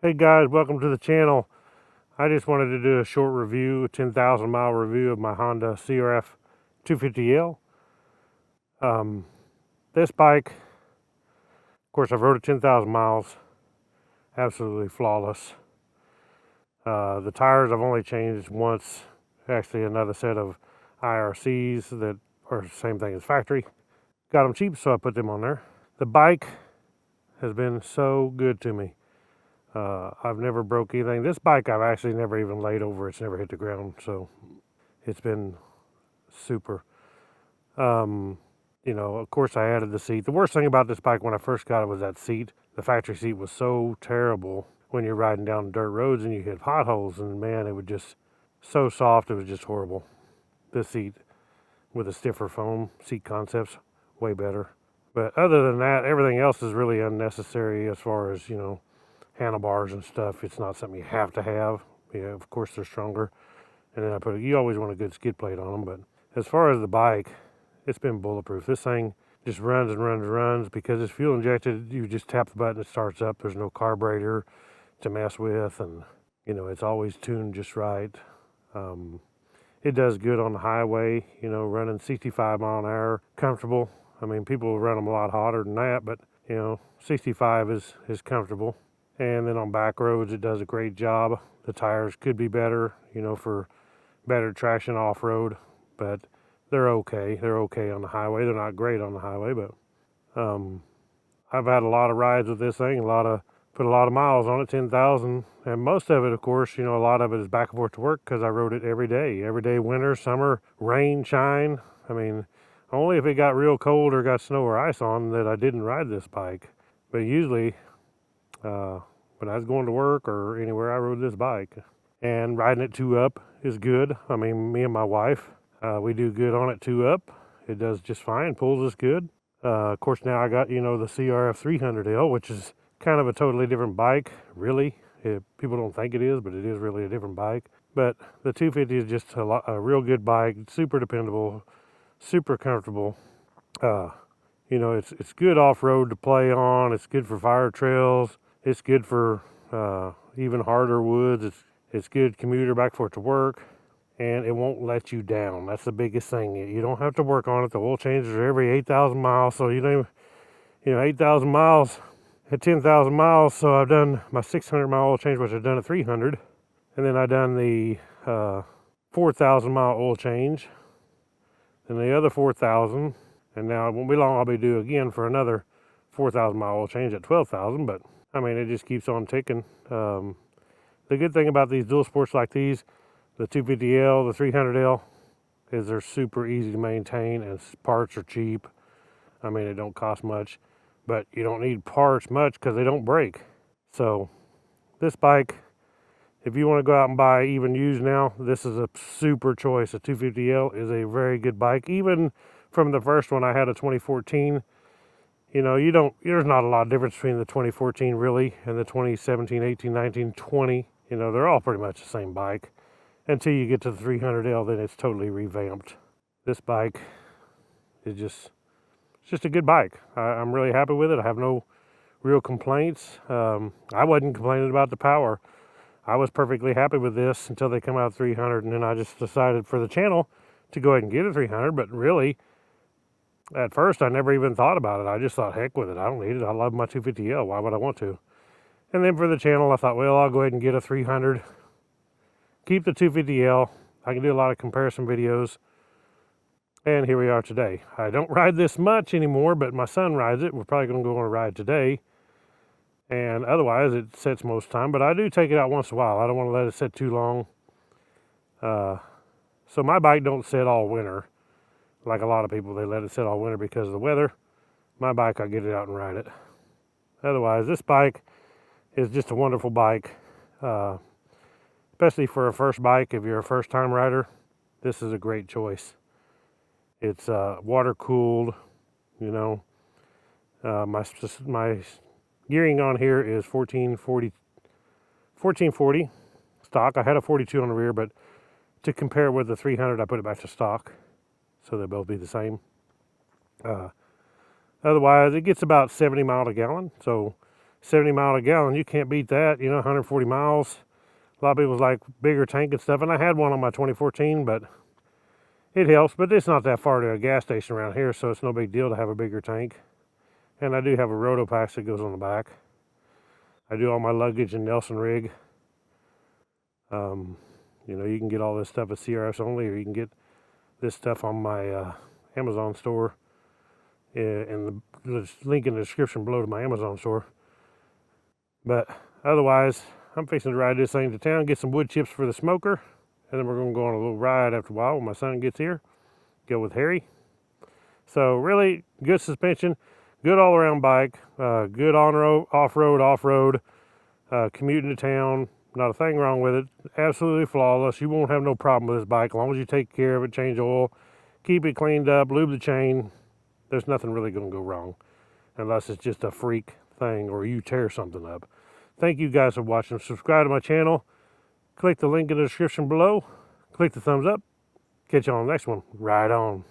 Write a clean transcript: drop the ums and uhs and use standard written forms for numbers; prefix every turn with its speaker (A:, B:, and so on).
A: Hey guys, welcome to the channel. I just wanted to do a short review, a 10,000 mile review of my Honda CRF250L. This bike, of course, I've rode it 10,000 miles, absolutely flawless. The tires I've only changed once, actually another set of IRCs that are the same thing as factory. Got them cheap, so I put them on there. The bike has been so good to me. I've never broke anything. This bike I've actually never even laid over. It's never hit the ground, so it's been super. You know, of course I added the seat. The worst thing about this bike when I first got it was that seat. The factory seat was so terrible when you're riding down dirt roads and you hit potholes, and man, it was just so soft, it was just horrible. This seat with a stiffer foam seat concepts, way better. But other than that, everything else is really unnecessary as far as, you know, handlebars and stuff. It's not something you have to have. Yeah, of course they're stronger. And then you always want a good skid plate on them. But as far as the bike, it's been bulletproof. This thing just runs and runs and runs because it's fuel injected. You just tap the button, it starts up. There's no carburetor to mess with, and you know, it's always tuned just right. It does good on the highway, you know, running 65 mile an hour, comfortable. I mean, people run them a lot hotter than that, but you know, 65 is comfortable. And then on back roads, it does a great job. The tires could be better, you know, for better traction off-road, but they're okay. They're okay on the highway. They're not great on the highway, but I've had a lot of rides with this thing, put a lot of miles on it, 10,000. And most of it, of course, you know, a lot of it is back and forth to work because I rode it every day, winter, summer, rain, shine. I mean, only if it got real cold or got snow or ice on that I didn't ride this bike. But usually, when I was going to work or anywhere, I rode this bike. And riding it 2-up is good. I mean, me and my wife, we do good on it 2-up. It does just fine, pulls us good. Of course, now I got, you know, the CRF250L, which is kind of a totally different bike, really. People don't think it is, but it is really a different bike. But the 250 is just a real good bike, super dependable, super comfortable. You know, it's good off-road to play on. It's good for fire trails. It's good for even harder woods. It's good commuter back and forth to work, and it won't let you down. That's the biggest thing. You don't have to work on it. The oil changes are every 8,000 miles, so you know, 8,000 miles at 10,000 miles. So I've done my 600 mile oil change, which I've done at 300, and then I've done the 4,000 mile oil change, and the other 4,000, and now it won't be long. I'll be due again for another 4,000 mile oil change at 12,000, but I mean, it just keeps on ticking. The good thing about these dual sports like these, the 250L, the 300L, is they're super easy to maintain and parts are cheap. I mean, it don't cost much, but you don't need parts much because they don't break. So this bike, if you want to go out and buy even used now, this is a super choice. A 250L is a very good bike. Even from the first one, I had a 2014. You know, there's not a lot of difference between the 2014 really and the 2017, 18, 19, 20. You know, they're all pretty much the same bike until you get to the 300L, then it's totally revamped. This bike is it's just a good bike. I'm really happy with it. I have no real complaints. I wasn't complaining about the power. I was perfectly happy with this until they come out 300, and then I just decided for the channel to go ahead and get a 300, but really, at first, I never even thought about it. I just thought, heck with it. I don't need it. I love my 250L. Why would I want to? And then for the channel, I thought, well, I'll go ahead and get a 300. Keep the 250L. I can do a lot of comparison videos. And here we are today. I don't ride this much anymore, but my son rides it. We're probably going to go on a ride today. And otherwise, it sits most time. But I do take it out once in a while. I don't want to let it sit too long. So my bike don't sit all winter. Like a lot of people, they let it sit all winter because of the weather. My bike, I get it out and ride it. Otherwise, this bike is just a wonderful bike. Especially for a first bike, if you're a first-time rider, this is a great choice. It's water-cooled, you know. My gearing on here is 1440 stock. I had a 42 on the rear, but to compare with the 300, I put it back to stock. So they'll both be the same. Otherwise, it gets about 70 miles a gallon. So 70 miles a gallon. You can't beat that, you know, 140 miles. A lot of people's like bigger tank and stuff, and I had one on my 2014, but it helps. But it's not that far to a gas station around here, so it's no big deal to have a bigger tank. And I do have a roto pack that goes on the back. I do all my luggage in Nelson rig. You know, you can get all this stuff at CRF's only, or you can get this stuff on my Amazon store. And the link in the description below to my Amazon store. But otherwise, I'm fixing to ride this thing to town, get some wood chips for the smoker, and then we're going to go on a little ride after a while when my son gets here. Go with Harry. So really good suspension, good all-around bike, good on-road, off-road, commuting to town. Not a thing wrong with it. Absolutely flawless. You won't have no problem with this bike as long as you take care of it, change oil, keep it cleaned up, lube the chain. There's nothing really going to go wrong unless it's just a freak thing or you tear something up. Thank you guys for watching. Subscribe to my channel. Click the link in the description below. Click the thumbs up. Catch you on the next one. Ride on.